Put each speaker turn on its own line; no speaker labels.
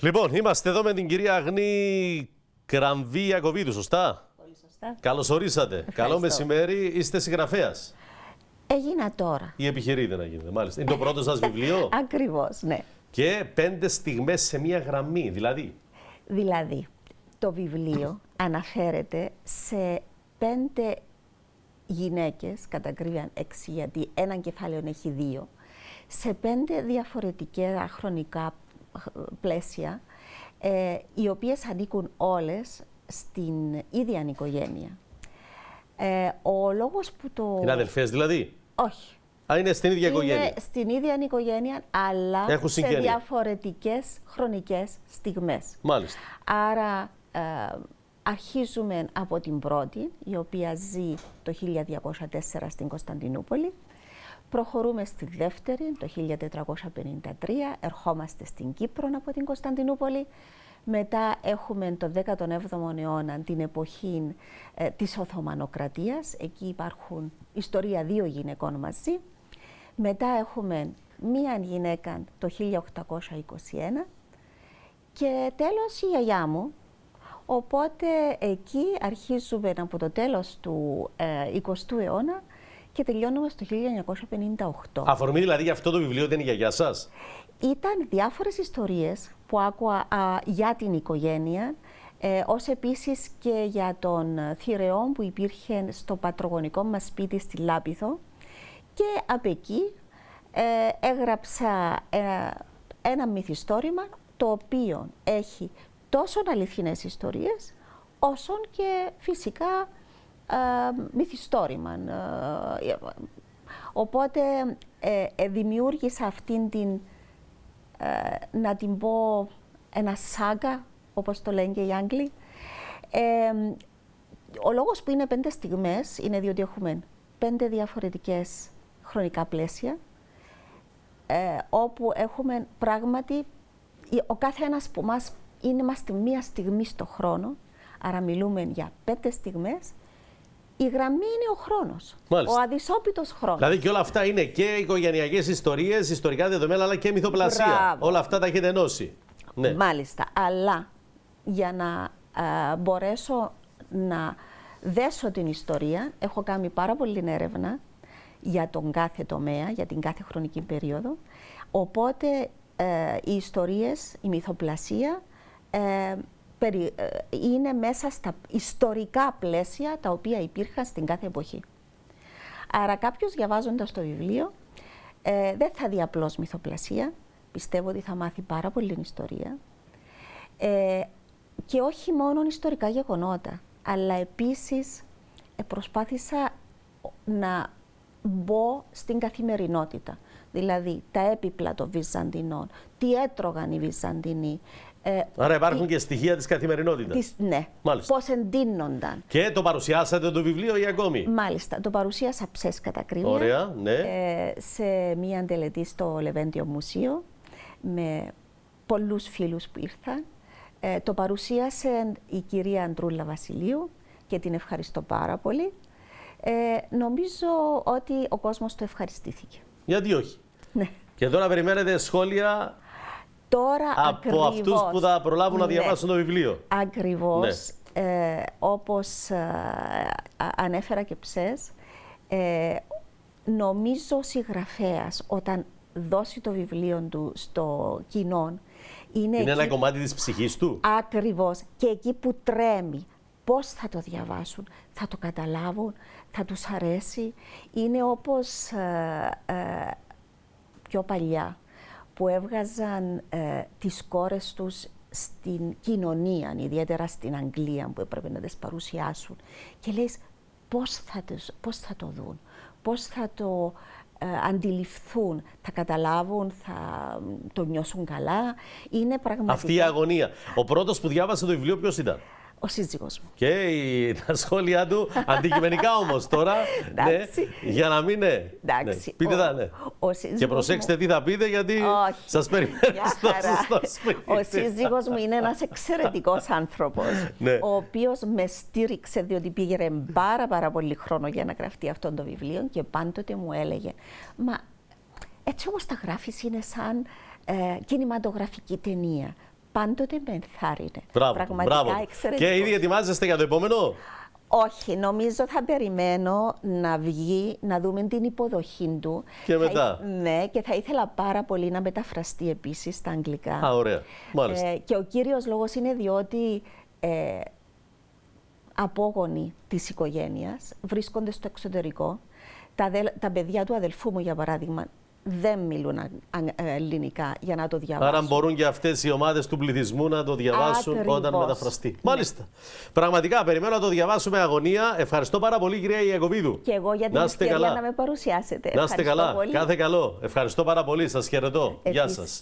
Λοιπόν, είμαστε εδώ με την κυρία Αγνή Κραμβή Ιακωβίδου, σωστά?
Πολύ σωστά.
Καλώς ορίσατε.
Ευχαριστώ.
Καλό μεσημέρι. Είστε συγγραφέας.
Έγινα τώρα.
Ή επιχειρείτε να γίνετε, μάλιστα. Είναι το πρώτο σας βιβλίο.
Ακριβώς, ναι.
Και 5 στιγμές σε μία γραμμή,
Δηλαδή, το βιβλίο αναφέρεται σε 5 γυναίκες, κατά ακρίβεια 6, γιατί ένα κεφάλαιο έχει 2, σε 5 διαφορετικά χρονικά πλαίσια, οι οποίες ανήκουν όλες στην ίδια οικογένεια. Ο λόγος που το...
Είναι αδελφές δηλαδή?
Όχι.
Α, είναι στην ίδια οικογένεια.
Είναι στην ίδια οικογένεια, αλλά
Έχουν
σε
συγγένεια.
διαφορετικές χρονικές στιγμές.
Μάλιστα.
Άρα αρχίζουμε από την πρώτη, η οποία ζει το 1204 στην Κωνσταντινούπολη. Προχωρούμε στη δεύτερη, το 1453, ερχόμαστε στην Κύπρο από την Κωνσταντινούπολη. Μετά έχουμε το 17ο αιώνα, την εποχή της Οθωμανοκρατίας. Εκεί υπάρχουν ιστορία 2 γυναικών μαζί. Μετά έχουμε μία γυναίκα το 1821 και τέλος η γιαγιά μου. Οπότε εκεί αρχίζουμε από το τέλος του 20ου αιώνα και τελειώνουμε στο 1958.
Αφορμή δηλαδή για αυτό το βιβλίο ήταν η γιαγιά σας?
Ήταν διάφορες ιστορίες που άκουα για την οικογένεια, ως επίσης και για τον θηρεό που υπήρχε στο πατρογονικό μας σπίτι στη Λάπηθο, και από εκεί έγραψα ένα μυθιστόρημα το οποίο έχει τόσο αληθινές ιστορίες όσο και φυσικά μυθιστόρημα. Οπότε δημιούργησα αυτήν την, να την πω, ένα σάγκα, όπως το λένε και οι Άγγλοι. Ο λόγος που είναι 5 στιγμές είναι διότι έχουμε 5 διαφορετικές χρονικά πλαίσια, όπου έχουμε πράγματι, ο κάθε ένας που μας είμαστε μία στιγμή στο χρόνο, άρα μιλούμε για 5 στιγμές. Η γραμμή είναι ο χρόνος,
Μάλιστα.
ο αδυσόπιτος χρόνος.
Δηλαδή και όλα αυτά είναι και οικογενειακές ιστορίες, ιστορικά δεδομένα, αλλά και μυθοπλασία.
Μπράβο.
Όλα αυτά τα έχετε ενώσει. Ναι.
Μάλιστα, αλλά για να μπορέσω να δέσω την ιστορία, έχω κάνει πάρα πολλή έρευνα για τον κάθε τομέα, για την κάθε χρονική περίοδο. Οπότε οι ιστορίες, η μυθοπλασία είναι μέσα στα ιστορικά πλαίσια τα οποία υπήρχαν στην κάθε εποχή. Άρα κάποιος διαβάζοντας το βιβλίο δεν θα δει απλώς μυθοπλασία, πιστεύω ότι θα μάθει πάρα πολύ ιστορία, και όχι μόνο ιστορικά γεγονότα, αλλά επίσης προσπάθησα να μπω στην καθημερινότητα. Δηλαδή τα έπιπλα των Βυζαντινών, τι έτρωγαν οι Βυζαντινοί.
Άρα υπάρχουν και στοιχεία της καθημερινότητας.
Ναι,
Μάλιστα.
πώς εντείνονταν.
Και το παρουσιάσατε το βιβλίο ή ακόμη?
Μάλιστα, το παρουσίασα ψες κατά ακρίβεια.
Ωραία, ναι.
Σε μία τελετή στο Λεβέντιο Μουσείο, με πολλούς φίλους που ήρθαν. Το παρουσίασε η κυρία Αντρούλα Βασιλείου και την ευχαριστώ πάρα πολύ. Νομίζω ότι ο κόσμος το ευχαριστήθηκε.
Γιατί όχι?
Ναι.
Και τώρα περιμένετε σχόλια
Τώρα
από αυτούς που θα προλάβουν να διαβάσουν το βιβλίο.
Ακριβώς.
Ναι.
Όπως ανέφερα και ψες, νομίζω ο συγγραφέας όταν δώσει το βιβλίο του στο κοινό, είναι
ένα κομμάτι της ψυχής του.
Ακριβώς. Και εκεί που τρέμει, πώς θα το διαβάσουν, θα το καταλάβουν, θα τους αρέσει. Είναι όπως πιο παλιά, που έβγαζαν τις κόρες τους στην κοινωνία, ιδιαίτερα στην Αγγλία, που έπρεπε να τις παρουσιάσουν. Και λες πώς θα το δουν, πώς θα το αντιληφθούν, θα καταλάβουν, θα το νιώσουν καλά. Είναι πραγματικά...
Αυτή η αγωνία. Ο πρώτος που διάβασε το βιβλίο ποιος ήταν?
Ο σύζυγος μου.
Και τα σχόλιά του, αντικειμενικά όμως τώρα, ναι, για να μην είναι.
Εντάξει,
ναι. Πείτε τα, ναι. Και προσέξτε
μου...
τι θα πείτε, γιατί σας περιμένω στο σπίτι.
Ο σύζυγος μου είναι ένας εξαιρετικός άνθρωπος,
ναι.
ο οποίος με στήριξε, διότι πήγε πάρα πολύ χρόνο για να γραφτεί αυτό το βιβλίο, και πάντοτε μου έλεγε, μα έτσι όπως τα γράφεις είναι σαν κινηματογραφική ταινία. πάντοτε με ενθάρρυνε.
Μπράβο,
Πραγματικά
μπράβο.
εξαιρετικό.
Και ήδη ετοιμάζεστε για το επόμενο.
Όχι, νομίζω θα περιμένω να βγει, να δούμε την υποδοχή του.
Και μετά.
Ναι, και θα ήθελα πάρα πολύ να μεταφραστεί επίσης στα αγγλικά.
Α, ωραία. Μάλιστα.
Και ο κύριος λόγος είναι διότι απόγονοι της οικογένειας βρίσκονται στο εξωτερικό. Τα παιδιά του αδελφού μου, για παράδειγμα, δεν μιλούν ελληνικά για να το διαβάσουν.
Άρα μπορούν και αυτές οι ομάδες του πληθυσμού να το διαβάσουν όταν μεταφραστεί.
Ναι.
Μάλιστα. Πραγματικά, περιμένω να το διαβάσουμε αγωνία. Ευχαριστώ πάρα πολύ, κυρία Ιακωβίδου.
Και εγώ για την ευκαιρία να με παρουσιάσετε.
Να είστε καλά.
Πολύ.
Κάθε καλό. Ευχαριστώ πάρα πολύ. Σας χαιρετώ. Γεια σας.